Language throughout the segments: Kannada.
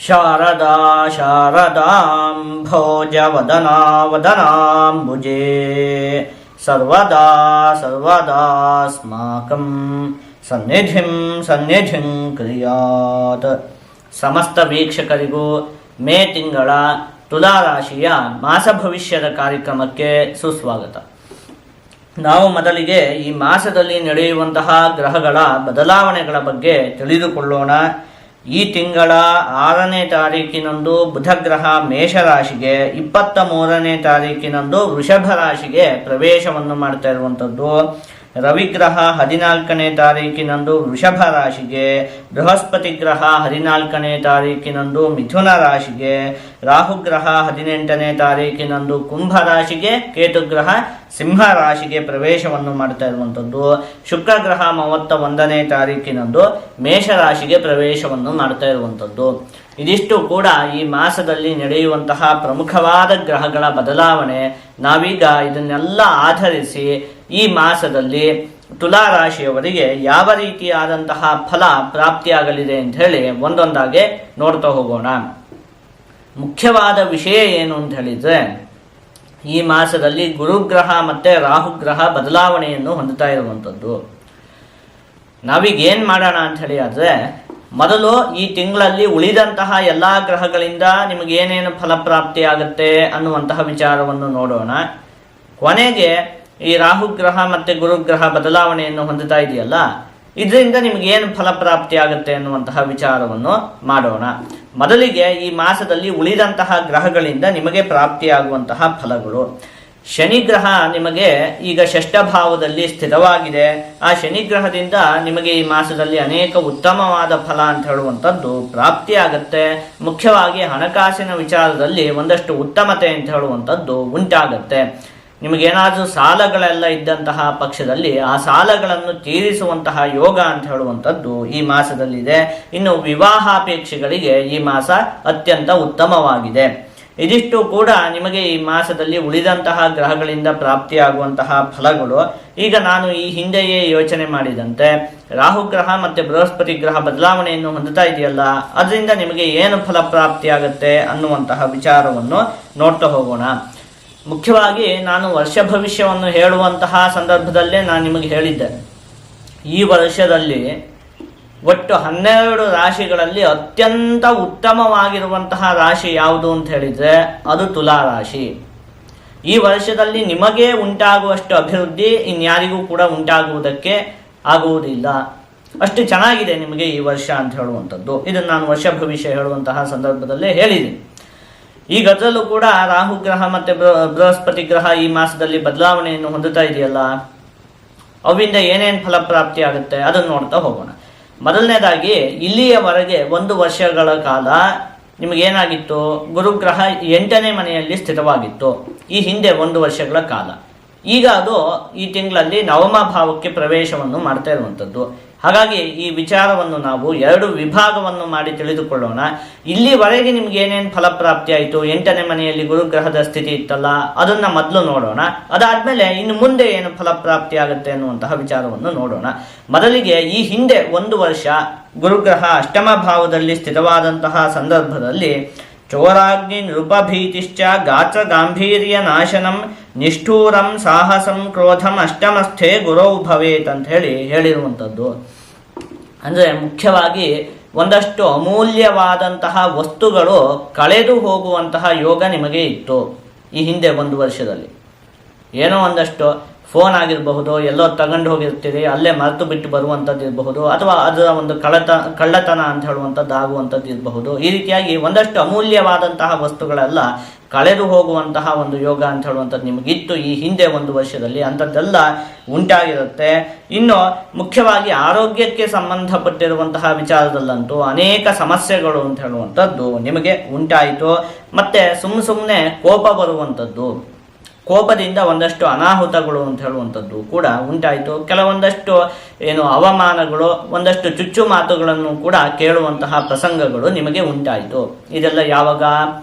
ಶಾರದಾ ಶಾರದಾಂ ಭೋಜವದನಾ ವದನಾಂಬುಜೇ ಸರ್ವದಾ ಸರ್ವದಾಸ್ಮಾಕಂ ಸನ್ನಿಧಿಂ ಸನ್ನಿಧಿಂ ಕ್ರಿಯಾತ್. ಸಮಸ್ತ ವೀಕ್ಷಕರಿಗೂ ಮೇ ತಿಂಗಳ ತುಲಾರಾಶಿಯ ಮಾಸ ಭವಿಷ್ಯದ ಕಾರ್ಯಕ್ರಮಕ್ಕೆ ಸುಸ್ವಾಗತ. ನಾವು ಮೊದಲಿಗೆ ಈ ಮಾಸದಲ್ಲಿ ನಡೆಯುವಂತಹ ಗ್ರಹಗಳ ಬದಲಾವಣೆಗಳ ಬಗ್ಗೆ ತಿಳಿದುಕೊಳ್ಳೋಣ. ಈ ತಿಂಗಳ 6ನೇ ತಾರೀಕಿನಂದು ಬುಧ ಗ್ರಹ ಮೇಷರಾಶಿಗೆ, 23ನೇ ತಾರೀಕಿನಂದು ವೃಷಭ ರಾಶಿಗೆ ಪ್ರವೇಶವನ್ನು ಮಾಡ್ತಾ ಇರುವಂಥದ್ದು. ರವಿಗ್ರಹ 14ನೇ ತಾರೀಕಿನಂದು ವೃಷಭ ರಾಶಿಗೆ, ಬೃಹಸ್ಪತಿ ಗ್ರಹ 14ನೇ ತಾರೀಕಿನಂದು ಮಿಥುನ ರಾಶಿಗೆ, ರಾಹುಗ್ರಹ 18ನೇ ತಾರೀಕಿನಂದು ಕುಂಭ ರಾಶಿಗೆ, ಕೇತುಗ್ರಹ ಸಿಂಹ ರಾಶಿಗೆ ಪ್ರವೇಶವನ್ನು ಮಾಡ್ತಾ ಇರುವಂಥದ್ದು. ಶುಕ್ರ ಗ್ರಹ 31ನೇ ತಾರೀಕಿನಂದು ಮೇಷರಾಶಿಗೆ ಪ್ರವೇಶವನ್ನು ಮಾಡ್ತಾ ಇರುವಂಥದ್ದು. ಇದಿಷ್ಟು ಕೂಡ ಈ ಮಾಸದಲ್ಲಿ ನಡೆಯುವಂತಹ ಪ್ರಮುಖವಾದ ಗ್ರಹಗಳ ಬದಲಾವಣೆ. ನಾವೀಗ ಇದನ್ನೆಲ್ಲ ಆಧರಿಸಿ ಈ ಮಾಸದಲ್ಲಿ ತುಲಾ ರಾಶಿಯವರಿಗೆ ಯಾವ ರೀತಿಯಾದಂತಹ ಫಲ ಪ್ರಾಪ್ತಿಯಾಗಲಿದೆ ಅಂತ ಹೇಳಿ ಒಂದೊಂದಾಗೆ ನೋಡ್ತಾ ಹೋಗೋಣ. ಮುಖ್ಯವಾದ ವಿಷಯ ಏನು ಅಂತ ಹೇಳಿದ್ರೆ, ಈ ಮಾಸದಲ್ಲಿ ಗುರುಗ್ರಹ ಮತ್ತೆ ರಾಹುಗ್ರಹ ಬದಲಾವಣೆಯನ್ನು ಹೊಂದುತ್ತಾ ಇರುವಂಥದ್ದು. ನಾವೀಗ ಏನು ಮಾಡೋಣ ಅಂತ ಹೇಳಿ ಆದರೆ, ಮೊದಲು ಈ ತಿಂಗಳಲ್ಲಿ ಉಳಿದಂತಹ ಎಲ್ಲ ಗ್ರಹಗಳಿಂದ ನಿಮಗೆ ಏನೇನು ಫಲಪ್ರಾಪ್ತಿ ಆಗುತ್ತೆ ಅನ್ನುವಂತಹ ವಿಚಾರವನ್ನು ನೋಡೋಣ. ಕೊನೆಗೆ ಈ ರಾಹುಗ್ರಹ ಮತ್ತು ಗುರುಗ್ರಹ ಬದಲಾವಣೆಯನ್ನು ಹೊಂದುತ್ತಾ ಇದೆಯಲ್ಲ, ಇದರಿಂದ ನಿಮಗೆ ಏನು ಫಲಪ್ರಾಪ್ತಿ ಆಗುತ್ತೆ ಅನ್ನುವಂತಹ ವಿಚಾರವನ್ನು ಮಾಡೋಣ. ಮೊದಲಿಗೆ ಈ ಮಾಸದಲ್ಲಿ ಉಳಿದಂತಹ ಗ್ರಹಗಳಿಂದ ನಿಮಗೆ ಪ್ರಾಪ್ತಿಯಾಗುವಂತಹ ಫಲಗಳು. ಶನಿಗ್ರಹ ನಿಮಗೆ ಈಗ ಷಷ್ಠ ಭಾವದಲ್ಲಿ ಸ್ಥಿತವಾಗಿದೆ. ಆ ಶನಿಗ್ರಹದಿಂದ ನಿಮಗೆ ಈ ಮಾಸದಲ್ಲಿ ಅನೇಕ ಉತ್ತಮವಾದ ಫಲ ಅಂತ ಹೇಳುವಂಥದ್ದು ಪ್ರಾಪ್ತಿಯಾಗತ್ತೆ. ಮುಖ್ಯವಾಗಿ ಹಣಕಾಸಿನ ವಿಚಾರದಲ್ಲಿ ಒಂದಷ್ಟು ಉತ್ತಮತೆ ಅಂತ ಹೇಳುವಂಥದ್ದು ಉಂಟಾಗತ್ತೆ. ನಿಮಗೇನಾದರೂ ಸಾಲಗಳೆಲ್ಲ ಇದ್ದಂತಹ ಪಕ್ಷದಲ್ಲಿ ಆ ಸಾಲಗಳನ್ನು ತೀರಿಸುವಂತಹ ಯೋಗ ಅಂತ ಹೇಳುವಂಥದ್ದು ಈ ಮಾಸದಲ್ಲಿದೆ. ಇನ್ನು ವಿವಾಹಾಪೇಕ್ಷೆಗಳಿಗೆ ಈ ಮಾಸ ಅತ್ಯಂತ ಉತ್ತಮವಾಗಿದೆ. ಇದಿಷ್ಟು ಕೂಡ ನಿಮಗೆ ಈ ಮಾಸದಲ್ಲಿ ಉಳಿದಂತಹ ಗ್ರಹಗಳಿಂದ ಪ್ರಾಪ್ತಿಯಾಗುವಂತಹ ಫಲಗಳು. ಈಗ ನಾನು ಈ ಹಿಂದೆಯೇ ಯೋಚನೆ ಮಾಡಿದಂತೆ ರಾಹುಗ್ರಹ ಮತ್ತು ಬೃಹಸ್ಪತಿ ಗ್ರಹ ಬದಲಾವಣೆಯನ್ನು ಹೊಂದುತ್ತಾ ಇದೆಯಲ್ಲ, ಅದರಿಂದ ನಿಮಗೆ ಏನು ಫಲ ಪ್ರಾಪ್ತಿಯಾಗುತ್ತೆ ಅನ್ನುವಂತಹ ವಿಚಾರವನ್ನು ನೋಡ್ತಾ ಹೋಗೋಣ. ಮುಖ್ಯವಾಗಿ ನಾನು ವರ್ಷ ಭವಿಷ್ಯವನ್ನು ಹೇಳುವಂತಹ ಸಂದರ್ಭದಲ್ಲೇ ನಾನು ನಿಮಗೆ ಹೇಳಿದ್ದೆ, ಈ ವರ್ಷದಲ್ಲಿ ಒಟ್ಟು 12 ರಾಶಿಗಳಲ್ಲಿ ಅತ್ಯಂತ ಉತ್ತಮವಾಗಿರುವಂತಹ ರಾಶಿ ಯಾವುದು ಅಂತ ಹೇಳಿದರೆ ಅದು ತುಲಾ ರಾಶಿ. ಈ ವರ್ಷದಲ್ಲಿ ನಿಮಗೆ ಉಂಟಾಗುವಷ್ಟು ಅಭಿವೃದ್ಧಿ ಇನ್ಯಾರಿಗೂ ಕೂಡ ಉಂಟಾಗುವುದಕ್ಕೆ ಆಗುವುದಿಲ್ಲ. ಅಷ್ಟು ಚೆನ್ನಾಗಿದೆ ನಿಮಗೆ ಈ ವರ್ಷ ಅಂತ ಹೇಳುವಂಥದ್ದು. ಇದನ್ನು ನಾನು ವರ್ಷ ಭವಿಷ್ಯ ಹೇಳುವಂತಹ ಸಂದರ್ಭದಲ್ಲೇ ಹೇಳಿದ್ದೀನಿ. ಈಗ ಅದರಲ್ಲೂ ಕೂಡ ರಾಹುಗ್ರಹ ಮತ್ತು ಬೃಹಸ್ಪತಿ ಗ್ರಹ ಈ ಮಾಸದಲ್ಲಿ ಬದಲಾವಣೆಯನ್ನು ಹೊಂದುತ್ತಾ ಇದೆಯಲ್ಲ, ಅವಿಂದ ಏನೇನು ಫಲಪ್ರಾಪ್ತಿ ಆಗುತ್ತೆ ಅದನ್ನು ನೋಡ್ತಾ ಹೋಗೋಣ. ಮೊದಲನೇದಾಗಿ ಇಲ್ಲಿಯವರೆಗೆ 1 ವರ್ಷಗಳ ಕಾಲ ನಿಮಗೇನಾಗಿತ್ತು, ಗುರುಗ್ರಹ 8ನೇ ಮನೆಯಲ್ಲಿ ಸ್ಥಿತವಾಗಿತ್ತು ಈ ಹಿಂದೆ 1 ವರ್ಷಗಳ ಕಾಲ. ಈಗ ಅದು ಈ ತಿಂಗಳಲ್ಲಿ 9ಮ ಭಾವಕ್ಕೆ ಪ್ರವೇಶವನ್ನು ಮಾಡ್ತಾ ಇರುವಂಥದ್ದು. ಹಾಗಾಗಿ ಈ ವಿಚಾರವನ್ನು ನಾವು 2 ವಿಭಾಗವನ್ನು ಮಾಡಿ ತಿಳಿದುಕೊಳ್ಳೋಣ. ಇಲ್ಲಿವರೆಗೆ ನಿಮ್ಗೆ ಏನೇನು ಫಲಪ್ರಾಪ್ತಿ ಆಯಿತು, 8ನೇ ಮನೆಯಲ್ಲಿ ಗುರುಗ್ರಹದ ಸ್ಥಿತಿ ಇತ್ತಲ್ಲ, ಅದನ್ನು ಮೊದಲು ನೋಡೋಣ. ಅದಾದಮೇಲೆ ಇನ್ನು ಮುಂದೆ ಏನು ಫಲಪ್ರಾಪ್ತಿ ಆಗುತ್ತೆ ಅನ್ನುವಂತಹ ವಿಚಾರವನ್ನು ನೋಡೋಣ. ಮೊದಲಿಗೆ ಈ ಹಿಂದೆ 1 ವರ್ಷ ಗುರುಗ್ರಹ 8ಮ ಭಾವದಲ್ಲಿ ಸ್ಥಿತವಾದಂತಹ ಸಂದರ್ಭದಲ್ಲಿ ಚೋರಾಗ್ನಿ ನೃಪಭೀತಿಶ್ಚ ಗಾತ್ರ ಗಾಂಭೀರ್ಯ ನಾಶನಂ ನಿಷ್ಠೂರಂ ಸಾಹಸಂ ಕ್ರೋಧಂ ಅಷ್ಟಮಸ್ಥೆ ಗುರೌ ಭವೇತ್ ಅಂತ ಹೇಳಿರುವಂಥದ್ದು. ಅಂದರೆ ಮುಖ್ಯವಾಗಿ ಒಂದಷ್ಟು ಅಮೂಲ್ಯವಾದಂತಹ ವಸ್ತುಗಳು ಕಳೆದು ಹೋಗುವಂತಹ ಯೋಗ ನಿಮಗೆ ಇತ್ತು ಈ ಹಿಂದೆ 1 ವರ್ಷದಲ್ಲಿ. ಏನೋ ಒಂದಷ್ಟು ಫೋನ್ ಆಗಿರಬಹುದು, ಎಲ್ಲೋ ತಗೊಂಡು ಹೋಗಿರ್ತೀರಿ, ಅಲ್ಲೇ ಮರೆತು ಬಿಟ್ಟು ಬರುವಂಥದ್ದು ಇರಬಹುದು, ಅಥವಾ ಅದರ ಒಂದು ಕಳ್ಳತನ ಅಂತ ಹೇಳುವಂಥದ್ದು ಆಗುವಂಥದ್ದು ಇರಬಹುದು. ಈ ರೀತಿಯಾಗಿ ಒಂದಷ್ಟು ಅಮೂಲ್ಯವಾದಂತಹ ವಸ್ತುಗಳೆಲ್ಲ ಕಳೆದು ಹೋಗುವಂತಹ ಒಂದು ಯೋಗ ಅಂತ ಹೇಳುವಂಥದ್ದು ನಿಮಗಿತ್ತು ಈ ಹಿಂದೆ 1 ವರ್ಷದಲ್ಲಿ. ಅಂಥದ್ದೆಲ್ಲ ಉಂಟಾಗಿರುತ್ತೆ. ಇನ್ನು ಮುಖ್ಯವಾಗಿ ಆರೋಗ್ಯಕ್ಕೆ ಸಂಬಂಧಪಟ್ಟಿರುವಂತಹ ವಿಚಾರದಲ್ಲಂತೂ ಅನೇಕ ಸಮಸ್ಯೆಗಳು ಅಂತ ಹೇಳುವಂಥದ್ದು ನಿಮಗೆ ಉಂಟಾಯಿತು. ಮತ್ತು ಸುಮ್ಮನೆ ಕೋಪ ಬರುವಂಥದ್ದು, ಕೋಪದಿಂದ ಒಂದಷ್ಟು ಅನಾಹುತಗಳು ಅಂತ ಹೇಳುವಂಥದ್ದು ಕೂಡ ಉಂಟಾಯಿತು. ಕೆಲವೊಂದಷ್ಟು ಅವಮಾನಗಳು, ಒಂದಷ್ಟು ಚುಚ್ಚು ಮಾತುಗಳನ್ನು ಕೂಡ ಕೇಳುವಂತಹ ಪ್ರಸಂಗಗಳು ನಿಮಗೆ ಉಂಟಾಯಿತು. ಇದೆಲ್ಲ ಯಾವಾಗ,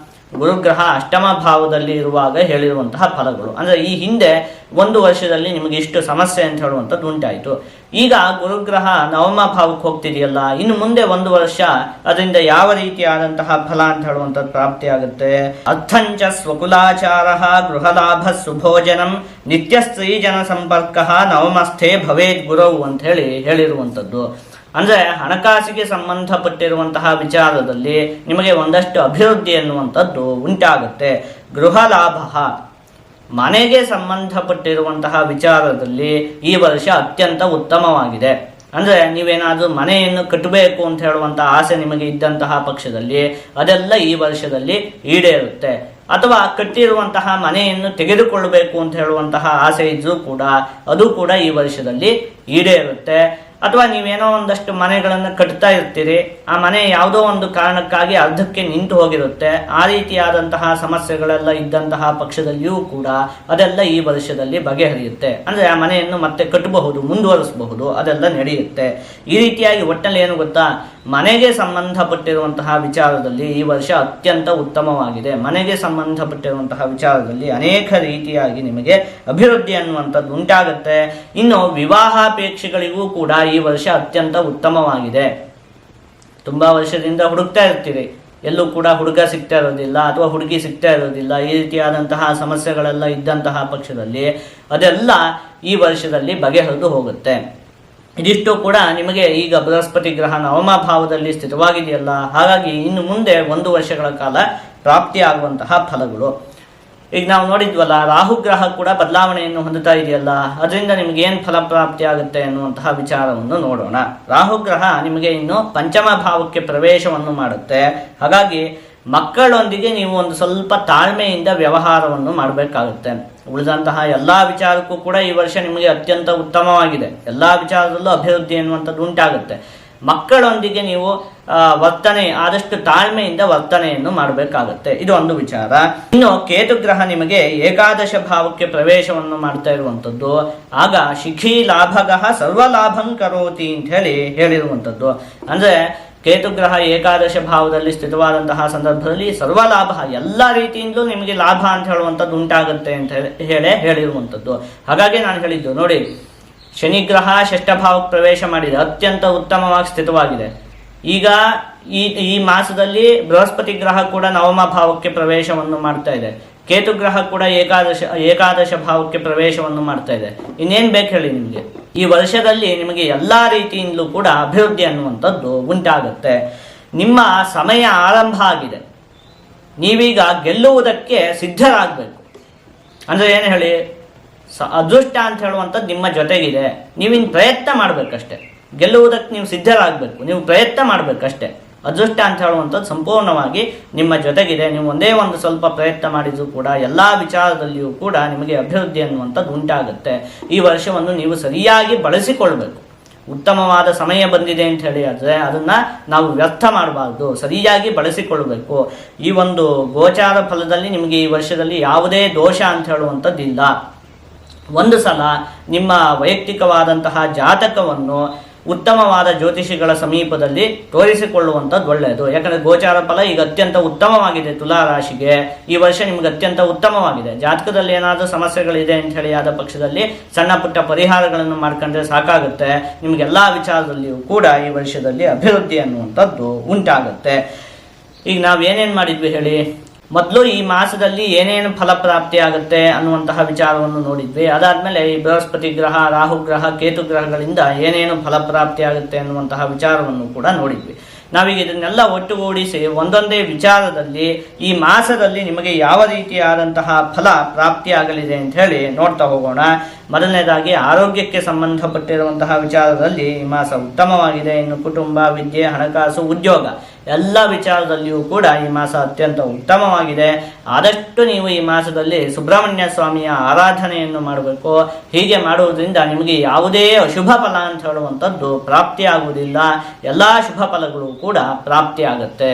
ಗುರುಗ್ರಹ ಅಷ್ಟಮ ಭಾವದಲ್ಲಿ ಇರುವಾಗ ಹೇಳಿರುವಂತಹ ಫಲಗಳು. ಅಂದರೆ ಈ ಹಿಂದೆ ಒಂದು ವರ್ಷದಲ್ಲಿ ನಿಮಗೆ ಇಷ್ಟು ಸಮಸ್ಯೆ ಅಂತ ಹೇಳುವಂಥದ್ದು ಉಂಟಾಯಿತು. ಈಗ ಗುರುಗ್ರಹ ನವಮ ಭಾವಕ್ಕೆ ಹೋಗ್ತಿದೆಯಲ್ಲ, ಇನ್ನು ಮುಂದೆ ಒಂದು ವರ್ಷ ಅದರಿಂದ ಯಾವ ರೀತಿಯಾದಂತಹ ಫಲ ಅಂತ ಹೇಳುವಂಥದ್ದು ಪ್ರಾಪ್ತಿಯಾಗುತ್ತೆ. ಅರ್ಥಂಚ ಸ್ವಕುಲಾಚಾರ ಗೃಹಲಾಭ ಸುಭೋಜನಂ ನಿತ್ಯ ಸ್ತ್ರೀ ಜನ ಸಂಪರ್ಕ ನವಮಸ್ಥೆ ಭವೇದ್ ಗುರವು ಅಂತ ಹೇಳಿರುವಂಥದ್ದು. ಅಂದರೆ ಹಣಕಾಸಿಗೆ ಸಂಬಂಧಪಟ್ಟಿರುವಂತಹ ವಿಚಾರದಲ್ಲಿ ನಿಮಗೆ ಒಂದಷ್ಟು ಅಭಿವೃದ್ಧಿ ಎನ್ನುವಂಥದ್ದು ಉಂಟಾಗುತ್ತೆ. ಗೃಹ ಲಾಭ, ಮನೆಗೆ ಸಂಬಂಧಪಟ್ಟಿರುವಂತಹ ವಿಚಾರದಲ್ಲಿ ಈ ವರ್ಷ ಅತ್ಯಂತ ಉತ್ತಮವಾಗಿದೆ. ಅಂದರೆ ನೀವೇನಾದರೂ ಮನೆಯನ್ನು ಕಟ್ಟಬೇಕು ಅಂತ ಹೇಳುವಂಥ ಆಸೆ ನಿಮಗೆ ಇದ್ದಂತಹ ಪಕ್ಷದಲ್ಲಿ ಅದೆಲ್ಲ ಈ ವರ್ಷದಲ್ಲಿ ಈಡೇರುತ್ತೆ. ಅಥವಾ ಕಟ್ಟಿರುವಂತಹ ಮನೆಯನ್ನು ತೆಗೆದುಕೊಳ್ಳಬೇಕು ಅಂತ ಹೇಳುವಂತಹ ಆಸೆ ಇದ್ರೂ ಕೂಡ ಅದು ಕೂಡ ಈ ವರ್ಷದಲ್ಲಿ ಈಡೇರುತ್ತೆ. ಅಥವಾ ನೀವೇನೋ ಒಂದಷ್ಟು ಮನೆಗಳನ್ನು ಕಟ್ತಾ ಇರ್ತೀರಿ, ಆ ಮನೆ ಯಾವುದೋ ಒಂದು ಕಾರಣಕ್ಕಾಗಿ ಅರ್ಧಕ್ಕೆ ನಿಂತು ಹೋಗಿರುತ್ತೆ. ಆ ರೀತಿಯಾದಂತಹ ಸಮಸ್ಯೆಗಳೆಲ್ಲ ಇದ್ದಂತಹ ಪಕ್ಷದಲ್ಲಿಯೂ ಕೂಡ ಅದೆಲ್ಲ ಈ ವರ್ಷದಲ್ಲಿ ಬಗೆಹರಿಯುತ್ತೆ. ಅಂದರೆ ಆ ಮನೆಯನ್ನು ಮತ್ತೆ ಕಟ್ಟಬಹುದು, ಮುಂದುವರಿಸಬಹುದು, ಅದೆಲ್ಲ ನಡೆಯುತ್ತೆ. ಈ ರೀತಿಯಾಗಿ ಒಟ್ಟಲ್ಲಿ ಏನು ಗೊತ್ತಾ, ಮನೆಗೆ ಸಂಬಂಧಪಟ್ಟಿರುವಂತಹ ವಿಚಾರದಲ್ಲಿ ಈ ವರ್ಷ ಅತ್ಯಂತ ಉತ್ತಮವಾಗಿದೆ. ಮನೆಗೆ ಸಂಬಂಧಪಟ್ಟಿರುವಂತಹ ವಿಚಾರದಲ್ಲಿ ಅನೇಕ ರೀತಿಯಾಗಿ ನಿಮಗೆ ಅಭಿವೃದ್ಧಿ ಅನ್ನುವಂಥದ್ದು ಉಂಟಾಗುತ್ತೆ. ಇನ್ನು ವಿವಾಹಾಪೇಕ್ಷೆಗಳಿಗೂ ಕೂಡ ಈ ವರ್ಷ ಅತ್ಯಂತ ಉತ್ತಮವಾಗಿದೆ. ತುಂಬಾ ವರ್ಷದಿಂದ ಹುಡುಕ್ತಾ ಇರ್ತೀರಿ, ಎಲ್ಲೂ ಕೂಡ ಹುಡುಗ ಸಿಗ್ತಾ ಇರೋದಿಲ್ಲ ಅಥವಾ ಹುಡುಗಿ ಸಿಗ್ತಾ ಇರೋದಿಲ್ಲ. ಈ ರೀತಿಯಾದಂತಹ ಸಮಸ್ಯೆಗಳೆಲ್ಲ ಇದ್ದಂತಹ ಪಕ್ಷದಲ್ಲಿ ಅದೆಲ್ಲ ಈ ವರ್ಷದಲ್ಲಿ ಬಗೆಹರಿದು ಹೋಗುತ್ತೆ. ಇದಿಷ್ಟು ಕೂಡ ನಿಮಗೆ ಈಗ ಬೃಹಸ್ಪತಿ ಗ್ರಹ ನವಮ ಭಾವದಲ್ಲಿ ಸ್ಥಿತವಾಗಿದೆಯಲ್ಲ, ಹಾಗಾಗಿ ಇನ್ನು ಮುಂದೆ ಒಂದು ವರ್ಷಗಳ ಕಾಲ ಪ್ರಾಪ್ತಿಯಾಗುವಂತಹ ಫಲಗಳು. ಈಗ ನಾವು ನೋಡಿದ್ವಲ್ಲ, ರಾಹುಗ್ರಹ ಕೂಡ ಬದಲಾವಣೆಯನ್ನು ಹೊಂದುತ್ತಾ ಇದೆಯಲ್ಲ, ಅದರಿಂದ ನಿಮಗೆ ಏನು ಫಲಪ್ರಾಪ್ತಿ ಆಗುತ್ತೆ ಎನ್ನುವಂತಹ ವಿಚಾರವನ್ನು ನೋಡೋಣ. ರಾಹುಗ್ರಹ ನಿಮಗೆ ಇನ್ನು ಪಂಚಮ ಭಾವಕ್ಕೆ ಪ್ರವೇಶವನ್ನು ಮಾಡುತ್ತೆ. ಹಾಗಾಗಿ ಮಕ್ಕಳೊಂದಿಗೆ ನೀವು ಒಂದು ಸ್ವಲ್ಪ ತಾಳ್ಮೆಯಿಂದ ವ್ಯವಹಾರವನ್ನು ಮಾಡಬೇಕಾಗುತ್ತೆ. ಉಳಿದಂತಹ ಎಲ್ಲ ವಿಚಾರಕ್ಕೂ ಕೂಡ ಈ ವರ್ಷ ನಿಮಗೆ ಅತ್ಯಂತ ಉತ್ತಮವಾಗಿದೆ. ಎಲ್ಲ ವಿಚಾರದಲ್ಲೂ ಅಭಿವೃದ್ಧಿ ಎನ್ನುವಂಥದ್ದು ಉಂಟಾಗುತ್ತೆ. ಮಕ್ಕಳೊಂದಿಗೆ ನೀವು ವರ್ತನೆ ಆದಷ್ಟು ತಾಳ್ಮೆಯಿಂದ ವರ್ತನೆಯನ್ನು ಮಾಡಬೇಕಾಗುತ್ತೆ. ಇದು ಒಂದು ವಿಚಾರ. ಇನ್ನು ಕೇತುಗ್ರಹ ನಿಮಗೆ ಏಕಾದಶ ಭಾವಕ್ಕೆ ಪ್ರವೇಶವನ್ನು ಮಾಡ್ತಾ ಇರುವಂಥದ್ದು. ಆಗ ಶಿಖಿ ಲಾಭಗಃ ಸರ್ವಲಾಭಂ ಕರೋತಿ ಅಂತ ಹೇಳಿರುವಂಥದ್ದು. ಅಂದರೆ ಕೇತುಗ್ರಹ ಏಕಾದಶ ಭಾವದಲ್ಲಿ ಸ್ಥಿತವಾದಂತಹ ಸಂದರ್ಭದಲ್ಲಿ ಸರ್ವಲಾಭ, ಎಲ್ಲ ರೀತಿಯಿಂದಲೂ ನಿಮಗೆ ಲಾಭ ಅಂತ ಹೇಳುವಂಥದ್ದು ಉಂಟಾಗುತ್ತೆ ಅಂತ ಹೇಳಿರುವಂಥದ್ದು. ಹಾಗಾಗಿ ನಾನು ಹೇಳಿದ್ದು ನೋಡಿ, ಶನಿಗ್ರಹ ಷಷ್ಠ ಭಾವಕ್ಕೆ ಪ್ರವೇಶ ಮಾಡಿದೆ, ಅತ್ಯಂತ ಉತ್ತಮವಾಗಿ ಸ್ಥಿತವಾಗಿದೆ. ಈಗ ಈ ಮಾಸದಲ್ಲಿ ಬೃಹಸ್ಪತಿ ಗ್ರಹ ಕೂಡ ನವಮ ಭಾವಕ್ಕೆ ಪ್ರವೇಶವನ್ನು ಮಾಡ್ತಾ ಇದೆ. ಕೇತುಗ್ರಹ ಕೂಡ ಏಕಾದಶ ಭಾವಕ್ಕೆ ಪ್ರವೇಶವನ್ನು ಮಾಡ್ತಾ ಇದೆ. ಇನ್ನೇನು ಬೇಕು ಹೇಳಿ ನಿಮಗೆ? ಈ ವರ್ಷದಲ್ಲಿ ನಿಮಗೆ ಎಲ್ಲ ರೀತಿಯಿಂದಲೂ ಕೂಡ ಅಭಿವೃದ್ಧಿ ಅನ್ನುವಂಥದ್ದು ಉಂಟಾಗುತ್ತೆ. ನಿಮ್ಮ ಸಮಯ ಆರಂಭ ಆಗಿದೆ. ನೀವೀಗ ಗೆಲ್ಲುವುದಕ್ಕೆ ಸಿದ್ಧರಾಗಬೇಕು. ಅಂದರೆ ಏನು ಹೇಳಿ, ಅದೃಷ್ಟ ಅಂತ ಹೇಳುವಂಥದ್ದು ನಿಮ್ಮ ಜೊತೆಗಿದೆ. ನೀವಿನ್ನು ಪ್ರಯತ್ನ ಮಾಡಬೇಕಷ್ಟೆ. ಗೆಲ್ಲುವುದಕ್ಕೆ ನೀವು ಸಿದ್ಧರಾಗಬೇಕು, ನೀವು ಪ್ರಯತ್ನ ಮಾಡಬೇಕಷ್ಟೆ. ಅದೃಷ್ಟ ಅಂತ ಹೇಳುವಂಥದ್ದು ಸಂಪೂರ್ಣವಾಗಿ ನಿಮ್ಮ ಜೊತೆಗಿದೆ. ನೀವು ಒಂದೇ ಒಂದು ಸ್ವಲ್ಪ ಪ್ರಯತ್ನ ಮಾಡಿದರೂ ಕೂಡ ಎಲ್ಲ ವಿಚಾರದಲ್ಲಿಯೂ ಕೂಡ ನಿಮಗೆ ಅಭಿವೃದ್ಧಿ ಅನ್ನುವಂಥದ್ದು ಉಂಟಾಗುತ್ತೆ. ಈ ವರ್ಷವನ್ನು ನೀವು ಸರಿಯಾಗಿ ಬಳಸಿಕೊಳ್ಬೇಕು. ಉತ್ತಮವಾದ ಸಮಯ ಬಂದಿದೆ ಅಂತ ಹೇಳಿ ಆದರೆ ಅದನ್ನು ನಾವು ವ್ಯರ್ಥ ಮಾಡಬಾರ್ದು, ಸರಿಯಾಗಿ ಬಳಸಿಕೊಳ್ಬೇಕು. ಈ ಒಂದು ಗೋಚಾರ ಫಲದಲ್ಲಿ ನಿಮಗೆ ಈ ವರ್ಷದಲ್ಲಿ ಯಾವುದೇ ದೋಷ ಅಂತ ಹೇಳುವಂಥದ್ದಿಲ್ಲ. ಒಂದು ಸಲ ನಿಮ್ಮ ವೈಯಕ್ತಿಕವಾದಂತಹ ಜಾತಕವನ್ನು ಉತ್ತಮವಾದ ಜ್ಯೋತಿಷಿಗಳ ಸಮೀಪದಲ್ಲಿ ತೋರಿಸಿಕೊಳ್ಳುವಂಥದ್ದು ಒಳ್ಳೆಯದು. ಯಾಕಂದರೆ ಗೋಚಾರ ಫಲ ಈಗ ಅತ್ಯಂತ ಉತ್ತಮವಾಗಿದೆ. ತುಲಾ ರಾಶಿಗೆ ಈ ವರ್ಷ ನಿಮಗೆ ಅತ್ಯಂತ ಉತ್ತಮವಾಗಿದೆ. ಜಾತಕದಲ್ಲಿ ಏನಾದರೂ ಸಮಸ್ಯೆಗಳಿದೆ ಅಂತ ಹೇಳಿ ಆದ ಪಕ್ಷದಲ್ಲಿ ಸಣ್ಣ ಪುಟ್ಟ ಪರಿಹಾರಗಳನ್ನು ಮಾಡ್ಕೊಂಡ್ರೆ ಸಾಕಾಗುತ್ತೆ. ನಿಮಗೆಲ್ಲ ವಿಚಾರದಲ್ಲಿಯೂ ಕೂಡ ಈ ವರ್ಷದಲ್ಲಿ ಅಭಿವೃದ್ಧಿ ಅನ್ನುವಂಥದ್ದು ಉಂಟಾಗುತ್ತೆ. ಈಗ ನಾವು ಏನೇನು ಮಾಡಿದ್ವಿ ಹೇಳಿ? ಮೊದಲು ಈ ಮಾಸದಲ್ಲಿ ಏನೇನು ಫಲಪ್ರಾಪ್ತಿ ಆಗುತ್ತೆ ಅನ್ನುವಂತಹ ವಿಚಾರವನ್ನು ನೋಡಿದ್ವಿ. ಅದಾದಮೇಲೆ ಈ ಬೃಹಸ್ಪತಿ ಗ್ರಹ, ರಾಹುಗ್ರಹ, ಕೇತುಗ್ರಹಗಳಿಂದ ಏನೇನು ಫಲಪ್ರಾಪ್ತಿ ಆಗುತ್ತೆ ಅನ್ನುವಂತಹ ವಿಚಾರವನ್ನು ಕೂಡ ನೋಡಿದ್ವಿ. ನಾವೀಗ ಇದನ್ನೆಲ್ಲ ಒಟ್ಟುಗೂಡಿಸಿ ಒಂದೊಂದೇ ವಿಚಾರದಲ್ಲಿ ಈ ಮಾಸದಲ್ಲಿ ನಿಮಗೆ ಯಾವ ರೀತಿಯಾದಂತಹ ಫಲ ಪ್ರಾಪ್ತಿಯಾಗಲಿದೆ ಅಂತ ಹೇಳಿ ನೋಡ್ತಾ ಹೋಗೋಣ. ಮೊದಲನೇದಾಗಿ ಆರೋಗ್ಯಕ್ಕೆ ಸಂಬಂಧಪಟ್ಟಿರುವಂತಹ ವಿಚಾರದಲ್ಲಿ ಈ ಮಾಸ ಉತ್ತಮವಾಗಿದೆ. ಇನ್ನು ಕುಟುಂಬ, ವಿದ್ಯೆ, ಹಣಕಾಸು, ಉದ್ಯೋಗ ಎಲ್ಲ ವಿಚಾರದಲ್ಲಿಯೂ ಕೂಡ ಈ ಮಾಸ ಅತ್ಯಂತ ಉತ್ತಮವಾಗಿದೆ. ಆದಷ್ಟು ನೀವು ಈ ಮಾಸದಲ್ಲಿ ಸುಬ್ರಹ್ಮಣ್ಯ ಸ್ವಾಮಿಯ ಆರಾಧನೆಯನ್ನು ಮಾಡಬೇಕು. ಹೀಗೆ ಮಾಡುವುದರಿಂದ ನಿಮಗೆ ಯಾವುದೇ ಅಶುಭ ಫಲ ಅಂತ ಹೇಳುವಂಥದ್ದು ಪ್ರಾಪ್ತಿಯಾಗುವುದಿಲ್ಲ. ಎಲ್ಲ ಶುಭ ಫಲಗಳು ಕೂಡ ಪ್ರಾಪ್ತಿಯಾಗುತ್ತೆ.